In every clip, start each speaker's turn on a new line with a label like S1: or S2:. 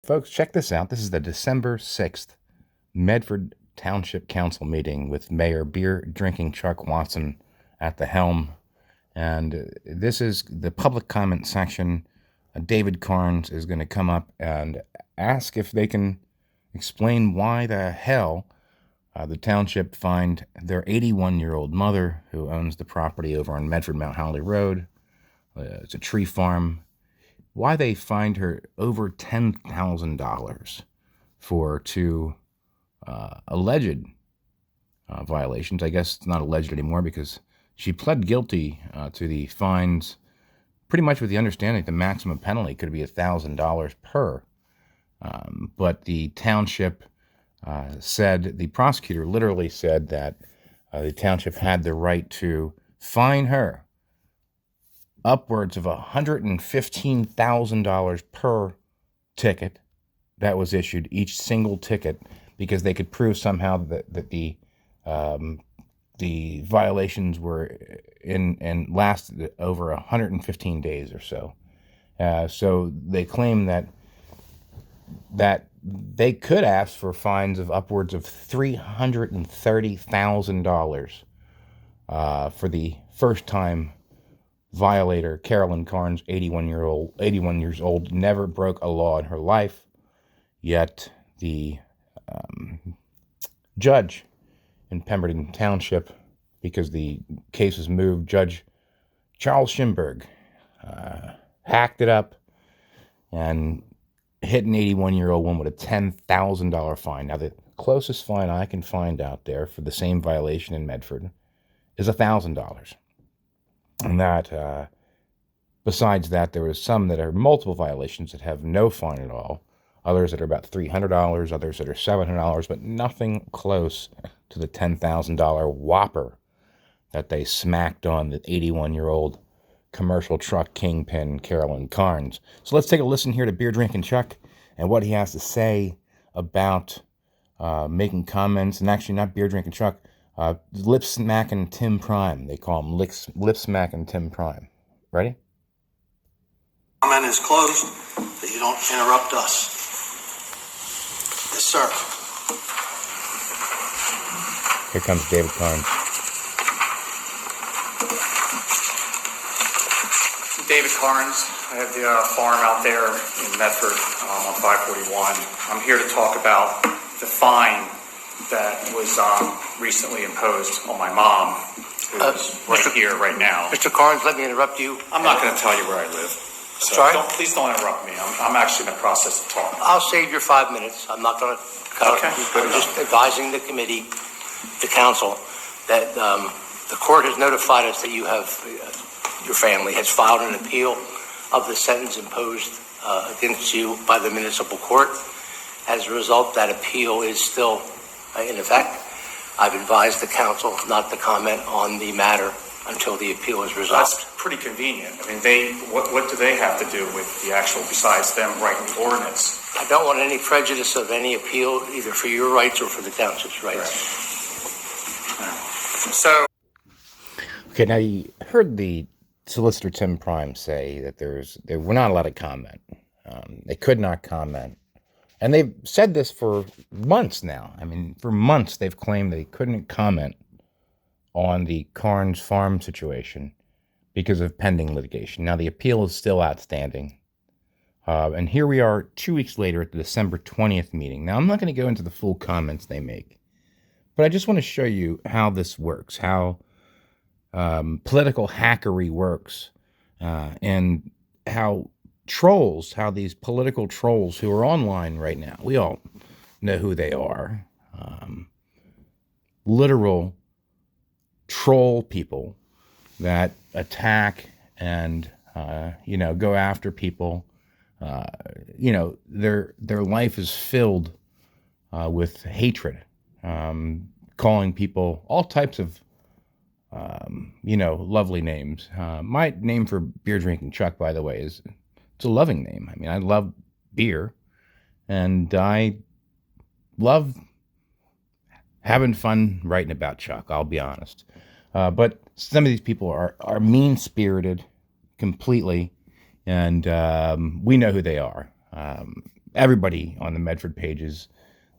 S1: Folks, check this out. This is the December 6th Medford Township Council meeting with Mayor beer-drinking Chuck Watson at the helm. And this is the public comment section. David Carns is going to come up and ask if they can explain why the hell the township fined their 81-year-old mother, who owns the property over on Medford Mount Holly Road. It's a tree farm. Why they fined her over $10,000 for two alleged violations. I guess it's not alleged anymore because she pled guilty to the fines pretty much with the understanding the maximum penalty could be $1,000 per. But the township said, the prosecutor literally said that the township had the right to fine her upwards of $115,000 per ticket that was issued, each single ticket, because they could prove somehow that the violations were and lasted over 115 days or so. So they claim that they could ask for fines of upwards of $330,000 for the first-time violator, Carolyn Carns, 81 years old, never broke a law in her life. Yet the judge in Pemberton Township, because the case was moved, Judge Charles Schimberg hacked it up and hit an 81-year-old woman with a $10,000 fine. Now, the closest fine I can find out there for the same violation in Medford is $1,000. And that, besides that, there was some that are multiple violations that have no fine at all, others that are about $300, others that are $700, but nothing close to the $10,000 whopper that they smacked on the 81-year-old commercial truck kingpin, Carolyn Carns. So let's take a listen here to Beer Drinking Chuck and what he has to say about making comments, and actually not Beer Drinking Chuck, Lip Smacking Tim Prime. They call him Lip Smacking Tim Prime. Ready?
S2: Comment is closed, that you don't interrupt us. Yes, sir.
S1: Here comes David Carns.
S3: David Carns. I have the farm out there in Medford on 541. I'm here to talk about the fine that was recently imposed on my mom, who's here right now.
S2: Mr. Carns, let me interrupt you.
S3: I'm not going to tell you where I live. So
S2: Sorry?
S3: Please don't interrupt me. I'm actually in the process of talking.
S2: I'll save your 5 minutes. I'm not going to cut
S3: Okay,
S2: it.
S3: good
S2: I'm
S3: enough.
S2: just advising the committee, the council, that the court has notified us that you have, your family has filed an appeal of the sentence imposed against you by the municipal court. As a result, that appeal is still in effect. I've advised the council not to comment on the matter until the appeal is resolved.
S3: That's pretty convenient. I mean, what do they have to do with the actual, besides them writing the ordinance?
S2: I don't want any prejudice of any appeal, either for your rights or for the township's rights.
S3: Right. So.
S1: Okay, now you heard the Solicitor Tim Prime say that there were not allowed to comment. They could not comment. And they've said this for months now. I mean, for months they've claimed they couldn't comment on the Carns farm situation because of pending litigation. Now, the appeal is still outstanding. And here we are 2 weeks later at the December 20th meeting. Now, I'm not going to go into the full comments they make, but I just want to show you how this works, how political hackery works, and how these political trolls who are online right now, we all know who they are, literal troll people that attack and, go after people. Their life is filled with hatred, calling people all types of lovely names. My name for Beer Drinking Chuck, by the way, it's a loving name. I mean, I love beer, and I love having fun writing about Chuck, I'll be honest. But some of these people are mean-spirited completely, and we know who they are. everybody on the Medford pages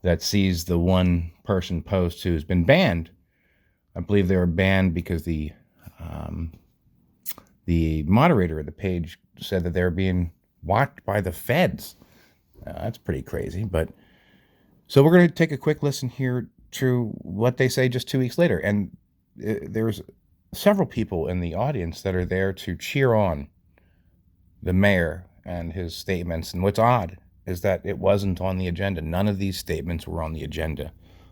S1: that sees the one person post who's been banned. I believe they were banned because the moderator of the page said that they were being watched by the feds. That's pretty crazy. But so we're going to take a quick listen here to what they say just 2 weeks later. And there's several people in the audience that are there to cheer on the mayor and his statements. And what's odd is that it wasn't on the agenda. None of these statements were on the agenda.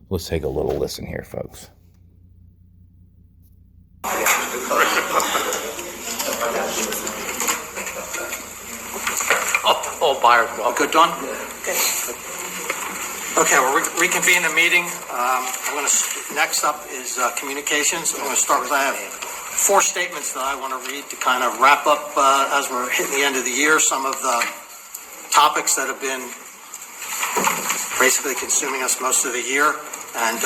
S1: Let's take a little listen here, folks.
S2: All buyers, well,
S3: Good, Don? Okay, we'll reconvene the meeting. Next up is communications. I'm going to start with, I have 4 statements that I want to read to kind of wrap up as we're hitting the end of the year, some of the topics that have been basically consuming us most of the year. And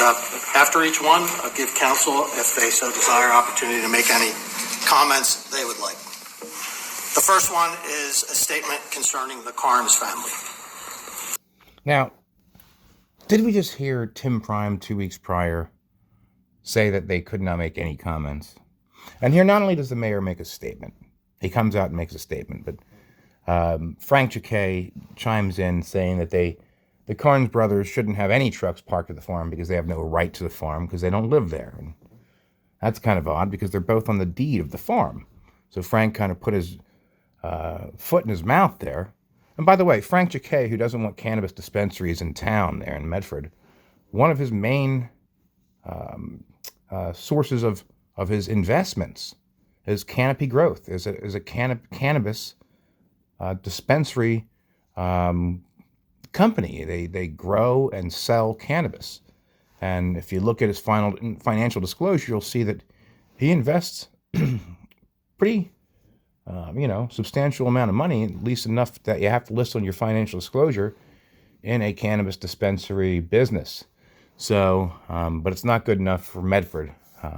S3: after each one, I'll give council, if they so desire, opportunity to make any comments they would like. The first one is a statement concerning the Carns family.
S1: Now, did we just hear Tim Prime 2 weeks prior say that they could not make any comments? And here, not only does the mayor make a statement, he comes out and makes a statement, but Frank Jacquet chimes in saying that the Carns brothers shouldn't have any trucks parked at the farm because they have no right to the farm because they don't live there. And that's kind of odd because they're both on the deed of the farm. So Frank kind of put his foot in his mouth there. And by the way, Frank Jacquet, who doesn't want cannabis dispensaries in town there in Medford, one of his main sources of his investments is Canopy Growth, is a cannabis dispensary company. They grow and sell cannabis. And if you look at his financial disclosure, you'll see that he invests pretty substantial amount of money, at least enough that you have to list on your financial disclosure, in a cannabis dispensary business. So, but it's not good enough for Medford,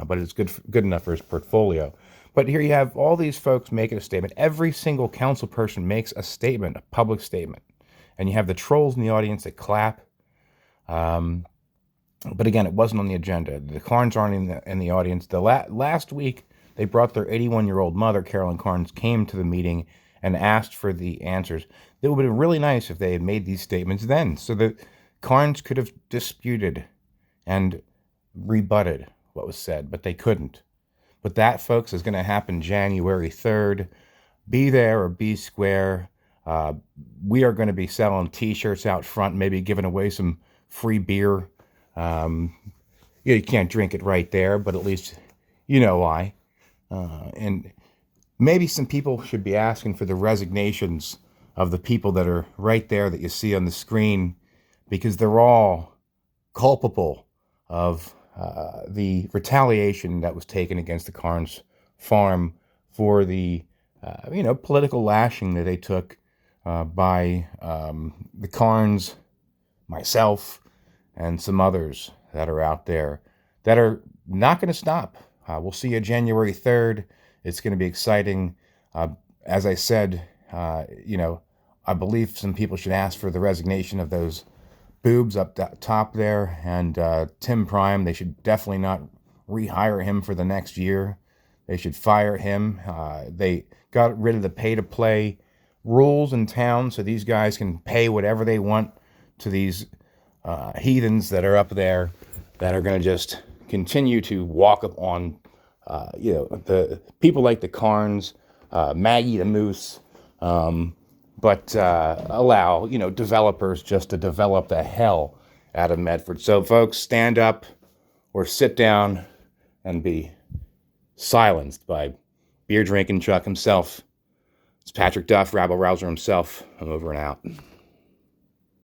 S1: but it's good enough for his portfolio. But here you have all these folks making a statement. Every single council person makes a statement, a public statement. And you have the trolls in the audience that clap. But again, it wasn't on the agenda. The Carns aren't in the audience. Last week, they brought their 81-year-old mother, Carolyn Carns, came to the meeting and asked for the answers. It would have been really nice if they had made these statements then, so that Carns could have disputed and rebutted what was said, but they couldn't. But that, folks, is going to happen January 3rd. Be there or be square. We are going to be selling T-shirts out front, maybe giving away some free beer. You can't drink it right there, but at least you know why. And maybe some people should be asking for the resignations of the people that are right there that you see on the screen, because they're all culpable of the retaliation that was taken against the Carns farm for the political lashing that they took by the Carns, myself, and some others that are out there that are not going to stop. We'll see you January 3rd. It's going to be exciting. As I said, I believe some people should ask for the resignation of those boobs up top there. And Tim Prime, they should definitely not rehire him for the next year. They should fire him. They got rid of the pay-to-play rules in town, so these guys can pay whatever they want to these heathens that are up there that are going to just continue to walk up on, the people like the Carns, Maggie the Moose, but allow, developers just to develop the hell out of Medford. So, folks, stand up or sit down and be silenced by beer drinking Chuck himself. It's Patrick Duff, Rabble Rouser himself. I'm over and out.